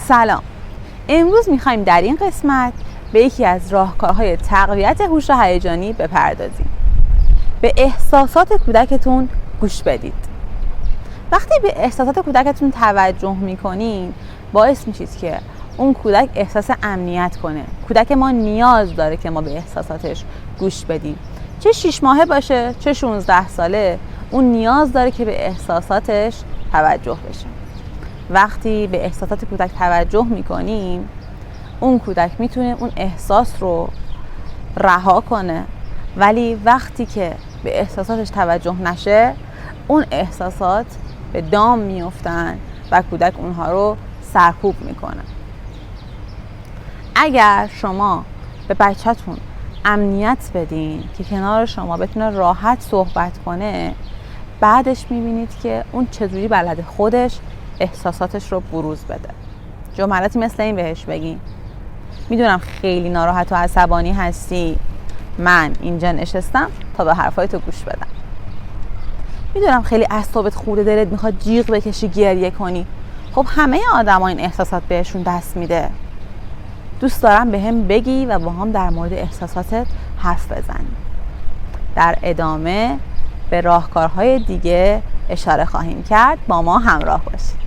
سلام. امروز میخوایم در این قسمت به یکی از راهکارهای تقویت هوش هیجانی بپردازیم. به احساسات کودکتون گوش بدید. وقتی به احساسات کودکتون توجه میکنین باعث میشید که اون کودک احساس امنیت کنه. کودک ما نیاز داره که ما به احساساتش گوش بدیم. چه 6 ماهه باشه چه 16 ساله، اون نیاز داره که به احساساتش توجه بشه. وقتی به احساسات کودک توجه میکنیم اون کودک میتونه اون احساس رو رها کنه، ولی وقتی که به احساساتش توجه نشه اون احساسات به دام میافتن و کودک اونها رو سرکوب میکنه. اگر شما به بچه‌تون امنیت بدین که کنار شما بتونه راحت صحبت کنه، بعدش میبینید که اون چجوری بلده خودش احساساتش رو بروز بده. جملاتی مثل این بهش بگین: میدونم خیلی ناراحت و عصبانی هستی، من اینجا نشستم تا به حرفای تو گوش بدم. میدونم خیلی اعصابت خورده، دلت میخواد جیغ بکشی گریه کنی. خب همه آدما این احساسات بهشون دست میده. دوست دارم به هم بگی و با هم در مورد احساساتت حرف بزنیم. در ادامه به راهکارهای دیگه اشاره خواهیم کرد. با ما همراه باشید.